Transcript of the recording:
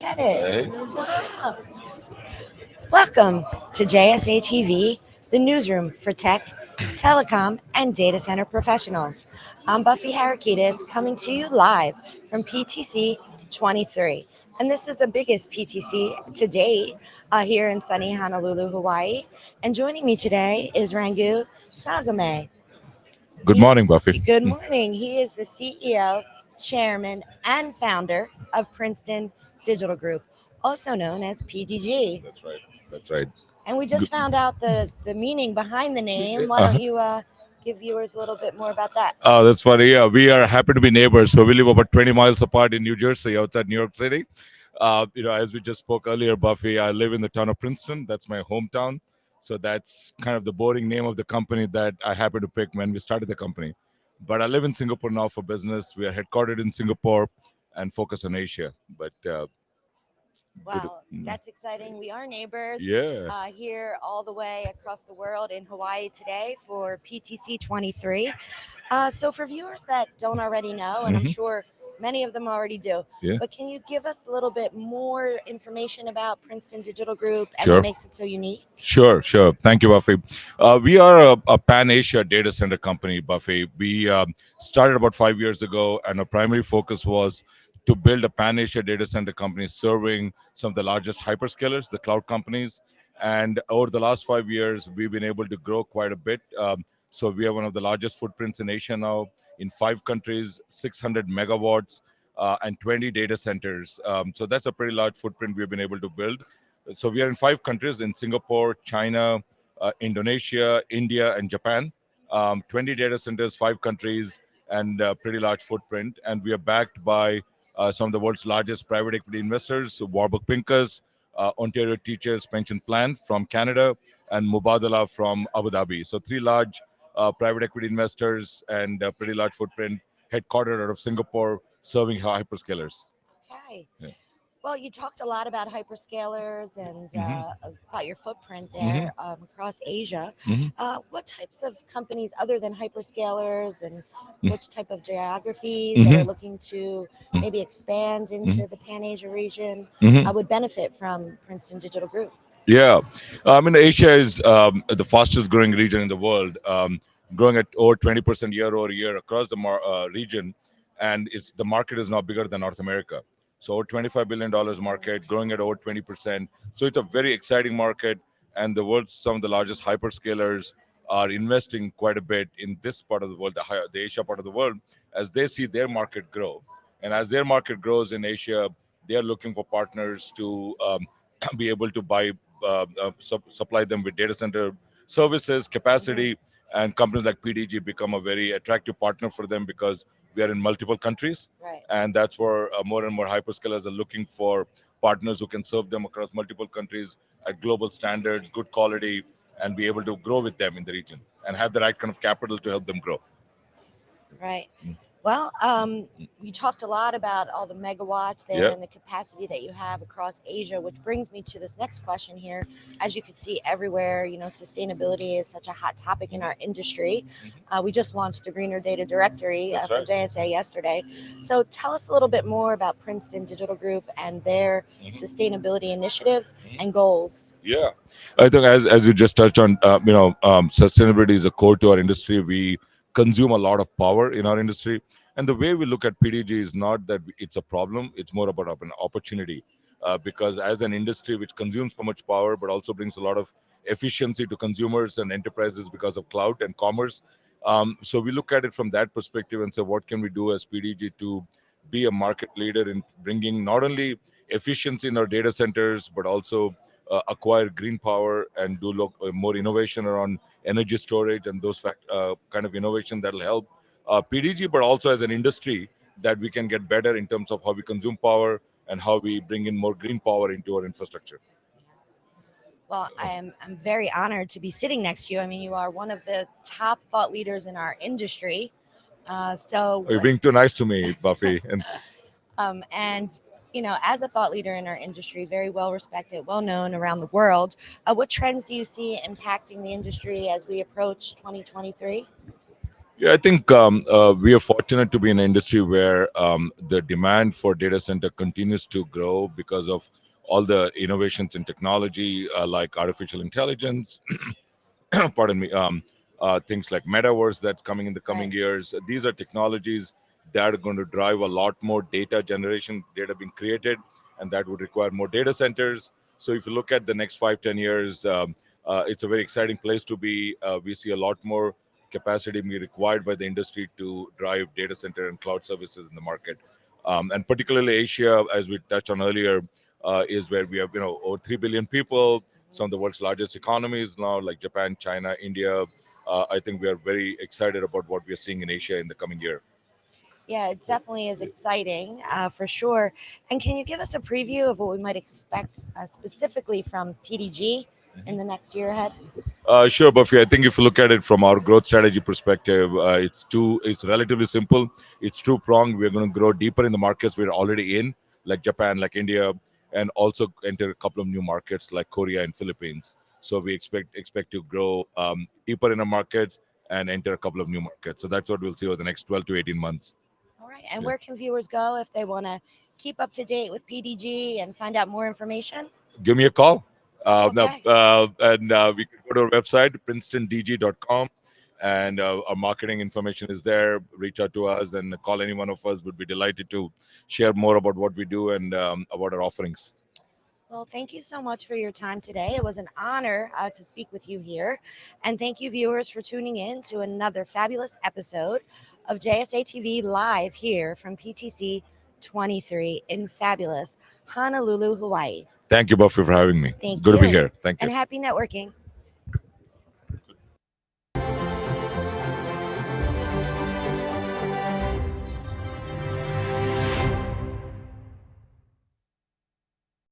Get it. Welcome to JSA TV, the newsroom for tech, telecom, and data center professionals. I'm Buffy Harakidas coming to you live from PTC 23. And this is the biggest PTC to date here in sunny Honolulu, Hawaii. And joining me today is Rangu Salgame. Good morning, Buffy. Good morning. He is the CEO, chairman, and founder of Princeton Digital Group, also known as PDG. That's right. That's right. And we just found out the meaning behind the name. Why don't you give viewers a little bit more about that? Oh, that's funny. Yeah, we are happy to be neighbors. So we live about 20 miles apart in New Jersey, outside New York City. As we just spoke earlier, Buffy, I live in the town of Princeton. That's my hometown. So that's kind of the boring name of the company that I happened to pick when we started the company. But I live in Singapore now for business. We are headquartered in Singapore and focus on Asia. But good. Wow, that's exciting. We are neighbors Yeah. here all the way across the world in Hawaii today for PTC 23. So, for viewers that don't already know, and I'm Mhm. sure many of them already do, Yeah. but can you give us a little bit more information about Princeton Digital Group and what Sure. makes it so unique? Sure. Thank you, Buffy. We are a Pan Asia data center company, Buffy. We started about 5 years ago, and our primary focus was to build a Pan Asia data center company serving some of the largest hyperscalers, the cloud companies. And over the last 5 years, we've been able to grow quite a bit. So we have one of the largest footprints in Asia now, in 5 countries, 600 megawatts, and 20 data centers. So that's a pretty large footprint we've been able to build. So we are in 5 countries: in Singapore, China, Indonesia, India, and Japan. 20 data centers, 5 countries, and a pretty large footprint. And we are backed by some of the world's largest private equity investors: so Warburg Pincus, Ontario Teachers Pension Plan from Canada, and Mubadala from Abu Dhabi. So three large private equity investors and a pretty large footprint, headquartered out of Singapore, serving hyperscalers. Okay. Yeah. Well, you talked a lot about hyperscalers and Hmm. about your footprint Hmm. there across Asia. Hmm. What types of companies, other than hyperscalers, and which type of geographies that are Hmm. looking to maybe expand Hmm. into the Pan Asia region Hmm. would benefit from Princeton Digital Group? Yeah, I mean, Asia is the fastest growing region in the world, growing at over 20% year over year across the region, and the market is now bigger than North America. So over $25 billion market, growing at over 20%. So it's a very exciting market, and the world's some of the largest hyperscalers are investing quite a bit in this part of the world, the Asia part of the world, as they see their market grow. And as their market grows in Asia, they are looking for partners to be able to supply them with data center services, Hmm. capacity, and companies like PDG become a very attractive partner for them because we are in multiple countries, Right. and that's where more and more hyperscalers are looking for partners who can serve them across multiple countries at global standards, good quality, and be able to grow with them in the region and have the right kind of capital to help them grow. Right. Well, you talked a lot about all the megawatts there Yeah. and the capacity that you have across Asia, which brings me to this next question here. As you can see everywhere, sustainability is such a hot topic in our industry. We just launched the Greener Data Directory That's from right. JSA yesterday. So tell us a little bit more about Princeton Digital Group and their Mhm. sustainability initiatives Mhm. and goals. Yeah, I think as you just touched on, sustainability is a core to our industry. We consume a lot of power in our industry, and the way we look at PDG is not that it's a problem; it's more about an opportunity. Because as an industry which consumes so much power, but also brings a lot of efficiency to consumers and enterprises because of cloud and commerce. So we look at it from that perspective and say, what can we do as PDG to be a market leader in bringing not only efficiency in our data centers, but also acquire green power and do more innovation around energy storage and those kind of innovation that will help PDG, but also as an industry that we can get better in terms of how we consume power and how we bring in more green power into our infrastructure. Well, I'm very honored to be sitting next to you. I mean, you are one of the top thought leaders in our industry. So, You're being too nice to me, Buffy. And and as a thought leader in our industry, very well respected, well known around the world, what trends do you see impacting the industry as we approach 2023? Yeah, I think we are fortunate to be in an industry where the demand for data center continues to grow because of all the innovations in technology, like artificial intelligence, pardon me, things like metaverse that's coming in the coming Right. years. These are technologies that are going to drive a lot more data generation, data being created, and that would require more data centers. So if you look at the next 5, 10 years, it's a very exciting place to be. We see a lot more capacity being required by the industry to drive data center and cloud services in the market. And particularly Asia, as we touched on earlier, is where we have over 3 billion people, some of the world's largest economies now, like Japan, China, India. I think we are very excited about what we are seeing in Asia in the coming year. Yeah, it definitely is exciting for sure. And can you give us a preview of what we might expect specifically from PDG in the next year ahead? Sure, Buffy. I think if you look at it from our growth strategy perspective, it's relatively simple. It's two pronged. We're going to grow deeper in the markets we're already in, like Japan, like India, and also enter a couple of new markets like Korea and Philippines. So we expect to grow deeper in the markets and enter a couple of new markets. So that's what we'll see over the next 12 to 18 months. All right. And Yeah. where can viewers go if they want to keep up to date with PDG and find out more information? Give me a call. Okay. And we can go to our website, princetondg.com, and our marketing information is there. Reach out to us and call any one of us. Would be delighted to share more about what we do and about our offerings. Well, thank you so much for your time today. It was an honor to speak with you here. And thank you, viewers, for tuning in to another fabulous episode of JSA TV live here from PTC 23 in fabulous Honolulu, Hawaii. Thank you, Buffy, for having me. Thank Good to be you. here. Thank you. And happy networking.